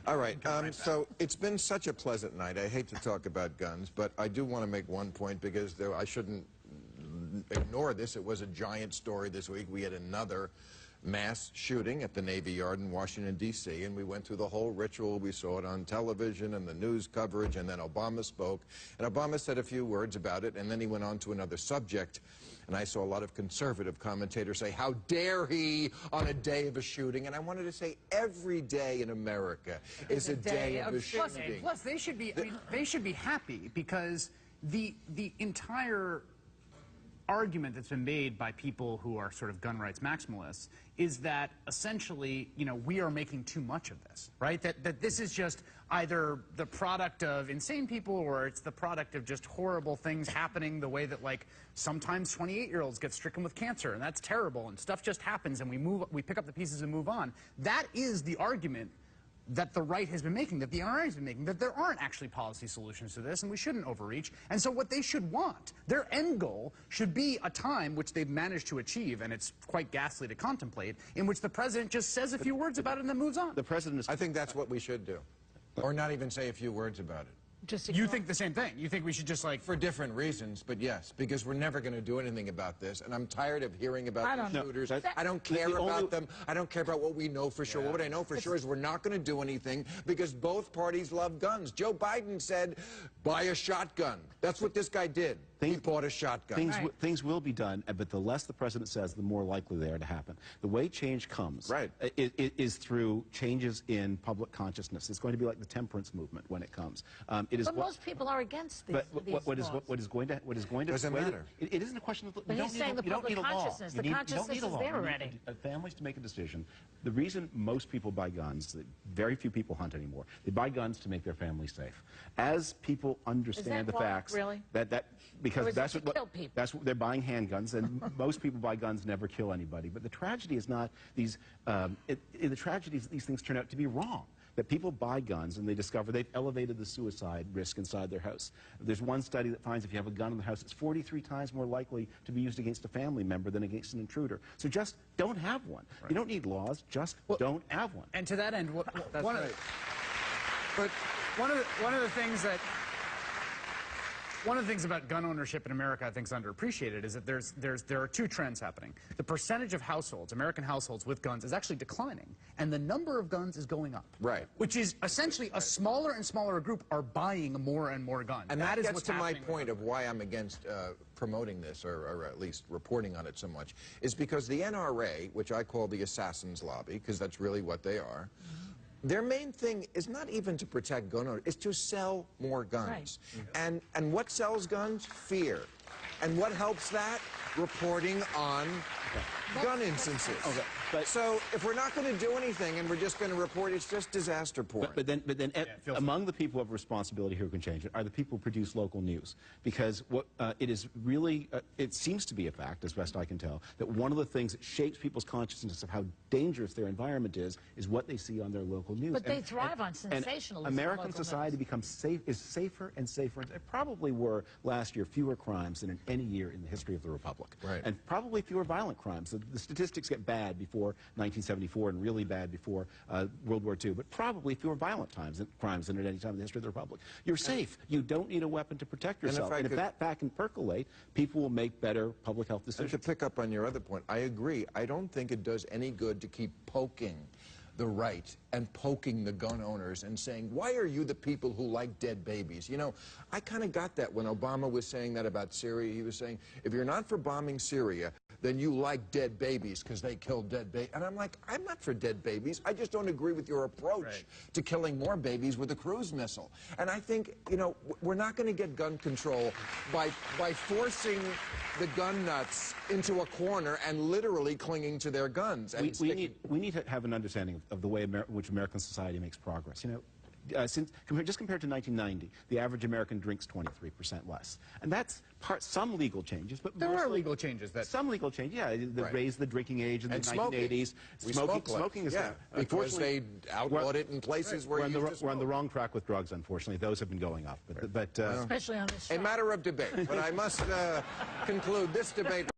All right, so it's been such a pleasant night. I hate to talk about guns, but I do want to make one point because I shouldn't ignore this. It was a giant story this week. We had another mass shooting at the Navy Yard in Washington, D.C., and we went through the whole ritual. We saw it on television and the news coverage, and then Obama spoke. And Obama said a few words about it, and then he went on to another subject. And I saw a lot of conservative commentators say, how dare he on a day of a shooting? And I wanted to say every day in America is a day of a shooting. Plus, they should be, they should be happy because the entire argument that's been made by people who are sort of gun rights maximalists is that essentially, you know, we are making too much of this, right? That this is just either the product of insane people or it's the product of just horrible things happening the way that, like, sometimes 28-year-olds get stricken with cancer, and that's terrible, and stuff just happens, and we pick up the pieces and move on. That is the argument that the right has been making, that the NRA has been making, that there aren't actually policy solutions to this, and we shouldn't overreach. And so what they should want, their end goal, should be a time which they've managed to achieve, and it's quite ghastly to contemplate, in which the president just says a few words about it and then moves on. The president is... I think that's what we should do. Or not even say a few words about it. You think the same thing? You think we should just, like... For different reasons, but yes, because we're never going to do anything about this, and I'm tired of hearing about the shooters. I don't care about them. I don't care about what we know for sure. What I know for sure is we're not going to do anything because both parties love guns. Joe Biden said, buy a shotgun. That's what this guy did. He bought a shotgun. Things will be done, but the less the president says, the more likely they are to happen. The way change comes is through changes in public consciousness. It's going to be like the temperance movement when it comes. But most people are against these what is going to doesn't matter. It isn't a question of but he's saying the public consciousness. The consciousness is there already. Families to make a decision. The reason most people buy guns, very few people hunt anymore. They buy guns to make their family safe. As people understand the facts, because that's what they're buying handguns, and most people buy guns never kill anybody. But the tragedy is not these. The tragedy is that these things turn out to be wrong. That people buy guns and they discover they've elevated the suicide risk inside their house. There's one study that finds if you have a gun in the house, it's 43 times more likely to be used against a family member than against an intruder. So just don't have one. Right. You don't need laws, just don't have one. And to that end, one of the things about gun ownership in America I think is underappreciated is that there are two trends happening. The percentage of households, American households with guns, is actually declining, and the number of guns is going up. Right. Which is essentially a smaller and smaller group are buying more and more guns. And that gets to my point of why I'm against promoting this, or at least reporting on it so much, is because the NRA, which I call the assassins lobby, because that's really what they are, their main thing is not even to protect gun owners, it's to sell more guns. Right. And what sells guns? Fear. And what helps that? Reporting on gun instances. So if we're not going to do anything and we're just going to report, it's just disaster porn. But then among the people who have responsibility who can change it are the people who produce local news. Because what it is really, it seems to be a fact, as best I can tell, that one of the things that shapes people's consciousness of how dangerous their environment is what they see on their local news. But they thrive on sensationalism. And American society becomes safer and safer. There probably were last year fewer crimes than in any year in the history of the Republic. Right. And probably fewer violent crimes. The statistics get bad before 1974 and really bad before World War II, but probably fewer violent crimes than at any time in the history of the Republic. You're safe. You don't need a weapon to protect yourself. And if that fact can percolate, people will make better public health decisions. And to pick up on your other point, I agree. I don't think it does any good to keep poking the right and poking the gun owners and saying, why are you the people who like dead babies? You know, I kind of got that when Obama was saying that about Syria. He was saying, if you're not for bombing Syria, then you like dead babies because they killed dead babies. And I'm like, I'm not for dead babies. I just don't agree with your approach to killing more babies with a cruise missile. And I think, you know, we're not going to get gun control by forcing the gun nuts into a corner and literally clinging to their guns. And we need to have an understanding of the way in which American society makes progress. You know, just compared to 1990, the average American drinks 23% less. And that's some legal changes, but there are legal changes. Some legal changes, raise the drinking age in the 1980s. Smoking is because they outlawed it in places where we're on the wrong track with drugs, unfortunately. Those have been going up. Especially on this show. A matter of debate, but I must conclude this debate.